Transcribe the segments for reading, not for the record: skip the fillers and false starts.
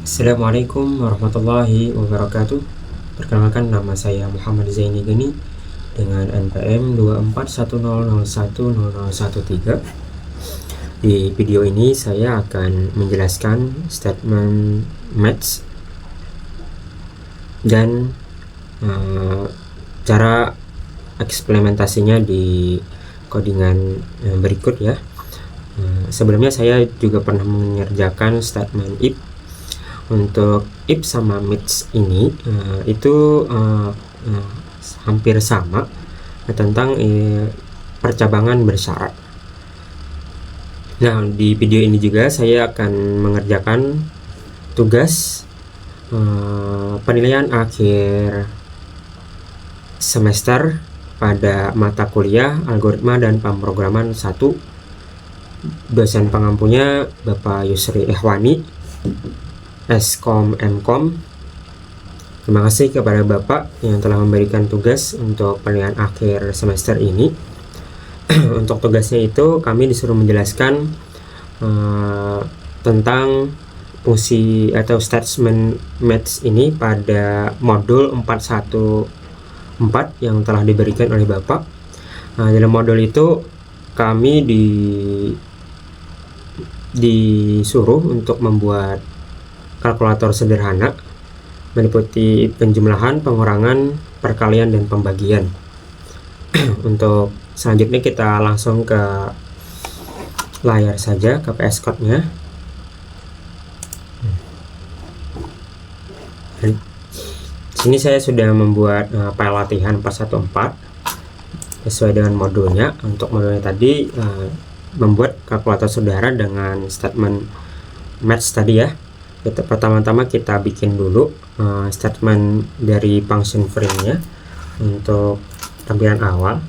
Assalamualaikum warahmatullahi wabarakatuh. Perkenalkan, nama saya Muhammad Zaini Geni dengan NPM 24100100013. Di video ini saya akan menjelaskan statement match dan cara eksperimentasinya di codingan berikut ya. Sebelumnya saya juga pernah mengerjakan statement if. Untuk if sama match ini itu hampir sama tentang percabangan bersyarat. Nah, di video ini juga saya akan mengerjakan tugas penilaian akhir semester pada mata kuliah algoritma dan pemrograman 1. Dosen pengampunya Bapak Yusri Ehwani, Skom Mkom. Terima kasih kepada Bapak yang telah memberikan tugas untuk penilaian akhir semester ini. Untuk tugasnya itu kami disuruh menjelaskan tentang fungsi atau statement match ini pada modul 414 yang telah diberikan oleh Bapak. Dalam modul itu kami disuruh untuk membuat kalkulator sederhana meliputi penjumlahan, pengurangan, perkalian, dan pembagian. Untuk selanjutnya kita langsung ke layar saja, ke VS Code-nya. Sini saya sudah membuat file latihan 414 sesuai dengan modulnya. Untuk modulnya tadi membuat kalkulator sederhana dengan statement match tadi ya. Pertama-tama kita bikin dulu statement dari function frame-nya untuk tampilan awal.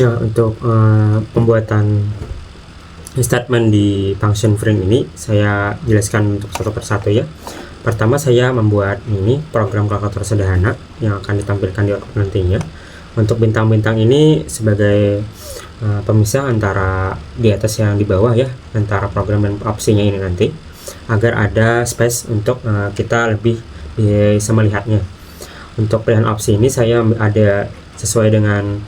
Nah, untuk pembuatan statement di function frame ini saya jelaskan untuk satu persatu ya. Pertama, saya membuat ini program kalkulator sederhana yang akan ditampilkan di output nantinya. Untuk bintang-bintang ini sebagai pemisah antara di atas yang di bawah ya, antara program dan opsinya ini nanti, agar ada space untuk kita lebih bisa melihatnya. Untuk pilihan opsi ini saya ada sesuai dengan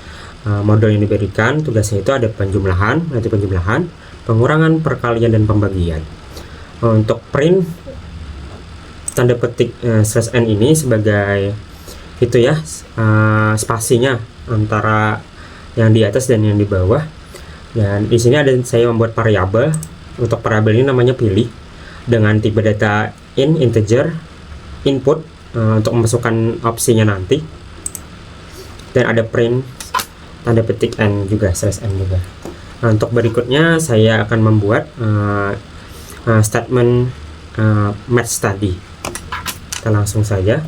model yang diberikan. Tugasnya itu ada penjumlahan, nanti penjumlahan, pengurangan, perkalian, dan pembagian. Untuk print tanda petik /n ini sebagai itu ya, spasinya antara yang di atas dan yang di bawah. Dan di sini ada saya membuat variabel. Untuk variabel ini namanya pilih dengan tipe data integer input untuk memasukkan opsinya nanti. Dan ada print tanda petik n juga /n juga. Nah, untuk berikutnya saya akan membuat statement match tadi. Kita langsung saja.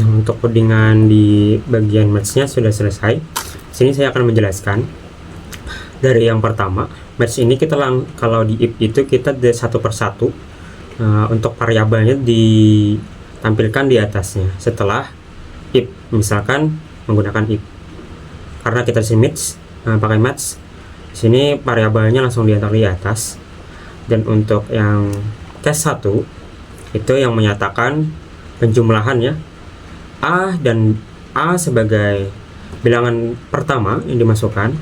Untuk codingan di bagian match-nya sudah selesai. Sini saya akan menjelaskan dari yang pertama. Match ini kita kalau di if itu kita satu persatu untuk variabelnya ditampilkan di atasnya setelah if, misalkan menggunakan if. Karena kita di match pakai match, sini variabelnya langsung diantar di atas. Dan untuk yang case 1 itu yang menyatakan penjumlahan ya, A dan A sebagai bilangan pertama yang dimasukkan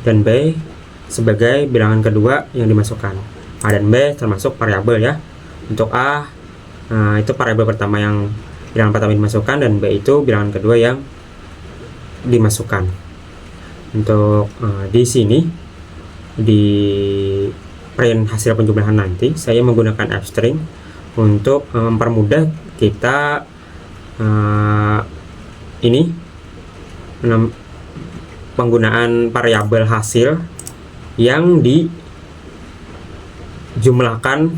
dan B sebagai bilangan kedua yang dimasukkan. A dan B termasuk variabel ya. Untuk A itu variabel pertama yang bilangan pertama dimasukkan, dan B itu bilangan kedua yang dimasukkan. Untuk di sini di print hasil penjumlahan nanti saya menggunakan f string untuk mempermudah kita ini penggunaan variabel hasil yang dijumlahkan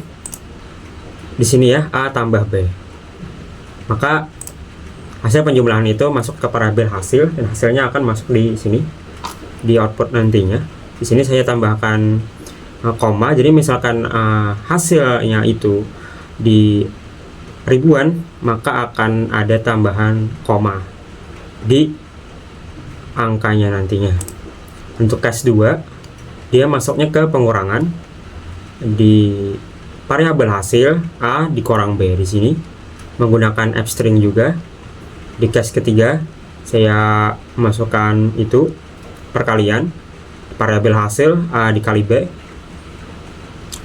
di sini ya, A tambah B. Maka hasil penjumlahan itu masuk ke variabel hasil dan hasilnya akan masuk di sini di output nantinya. Di sini saya tambahkan koma. Jadi misalkan hasilnya itu di ribuan, maka akan ada tambahan koma di angkanya nantinya. Untuk case 2 dia masuknya ke pengurangan di variabel hasil A dikurang B di sini menggunakan f string juga. Di case ketiga saya masukkan itu perkalian variabel hasil A dikali B.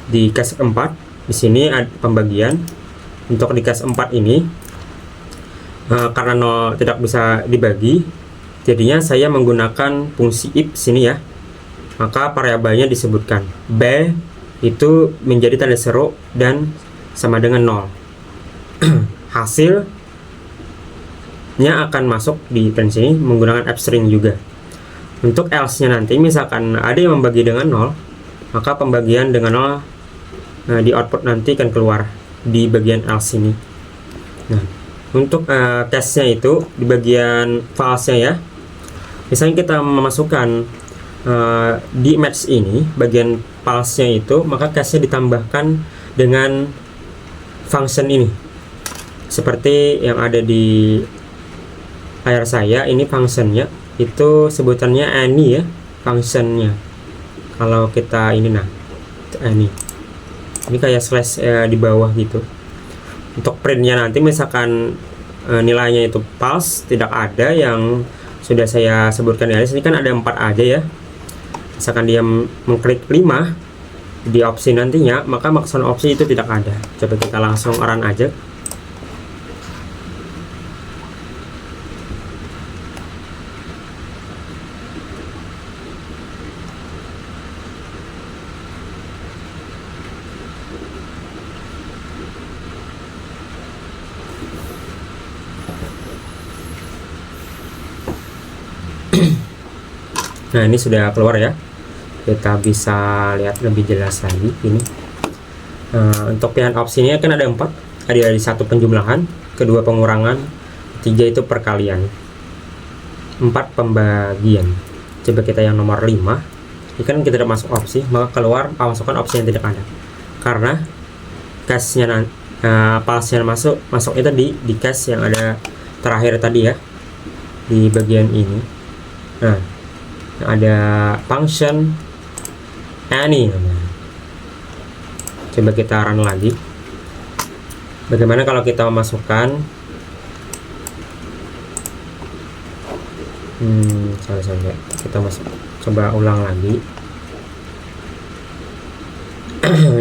Di case 4 di sini ada pembagian. Untuk di case 4 ini karena 0 tidak bisa dibagi, jadinya saya menggunakan fungsi if sini ya. Maka variabelnya disebutkan B itu menjadi tanda seru dan sama dengan 0. Hasilnya akan masuk di sini menggunakan f string juga. Untuk else nya nanti misalkan ada yang membagi dengan 0, maka pembagian dengan 0 di output nanti akan keluar di bagian else ini. Nah, untuk case nya itu di bagian false nya ya, misalnya kita memasukkan di match ini bagian false nya itu, maka case nya ditambahkan dengan function ini seperti yang ada di layar saya. Ini functionnya itu sebutannya any ya, functionnya. Kalau kita ini ini kayak slash di bawah gitu. Untuk printnya nanti misalkan nilainya itu false, tidak ada yang sudah saya sebutkan di sini kan ada 4 aja ya. Misalkan dia mengklik 5 di opsi nantinya, maka maksud opsi itu tidak ada. Coba kita langsung run aja. Nah, ini sudah keluar ya. Kita bisa lihat lebih jelas lagi ini. Untuk pilihan opsinya kan ada 4. Ada di 1 penjumlahan, 2 pengurangan, 3 itu perkalian, 4 pembagian. Coba kita yang nomor 5. Ini kan kita tidak masuk opsi, maka keluar masukkan opsi yang tidak ada. Karena case-nya false-nya masuk itu di case yang ada terakhir tadi ya, di bagian ini. Nah, ada function any namanya. Coba kita run lagi. Bagaimana kalau kita memasukkan salah kita coba ulang lagi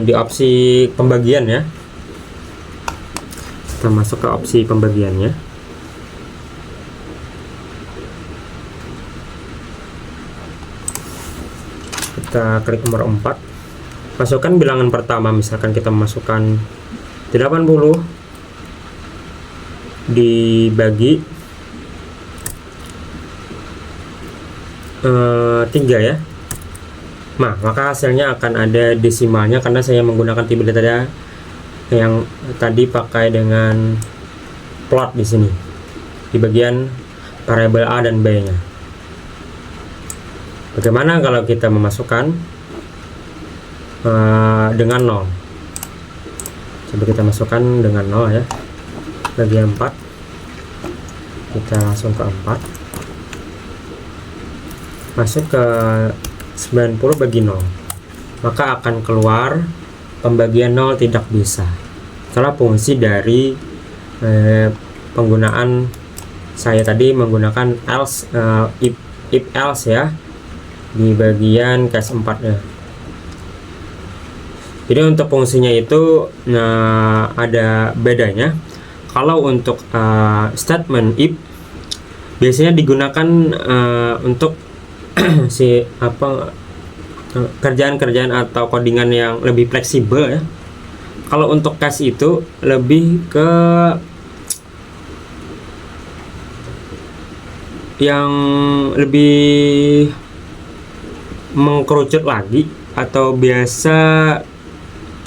di opsi pembagian ya. Kita masuk ke opsi pembagiannya. Kita klik nomor 4, masukkan bilangan pertama. Misalkan kita memasukkan 80 dibagi 3 ya. Nah, maka hasilnya akan ada desimalnya karena saya menggunakan table data yang tadi pakai dengan plot di sini. di bagian variabel A dan B nya. Bagaimana kalau kita memasukkan dengan 0? Coba kita masukkan dengan 0 ya, bagi 4 kita langsung ke 4, masuk ke 90 bagi 0, maka akan keluar pembagian 0 tidak bisa. Itulah fungsi dari penggunaan saya tadi menggunakan else, if else ya, di bagian case 4 nya. Jadi untuk fungsinya itu ada bedanya. Kalau untuk statement if biasanya digunakan untuk kerjaan-kerjaan atau codingan yang lebih fleksibel ya. Kalau untuk case itu lebih ke yang lebih mengkerucut lagi, atau biasa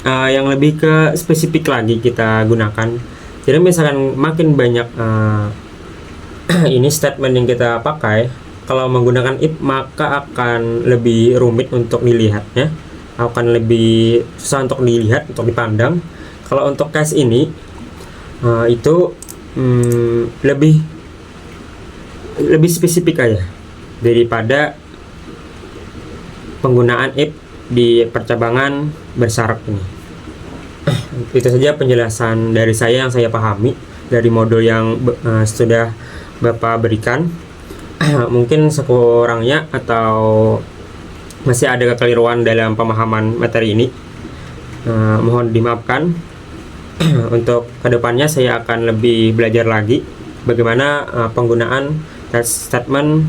yang lebih ke spesifik lagi kita gunakan. Jadi misalkan makin banyak ini statement yang kita pakai, kalau menggunakan if maka akan lebih rumit untuk dilihatnya, akan lebih susah untuk dilihat, untuk dipandang. Kalau untuk case ini itu lebih spesifik aja daripada penggunaan if di percabangan bersyarat ini. Itu saja penjelasan dari saya yang saya pahami dari modul yang sudah Bapak berikan. Mungkin sekurangnya atau masih ada kekeliruan dalam pemahaman materi ini, mohon dimaafkan. Untuk kedepannya saya akan lebih belajar lagi bagaimana penggunaan statement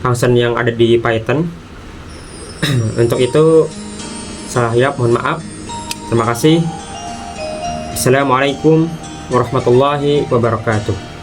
function yang ada di Python. Untuk itu salah hilap mohon maaf. Terima kasih. Assalamualaikum warahmatullahi wabarakatuh.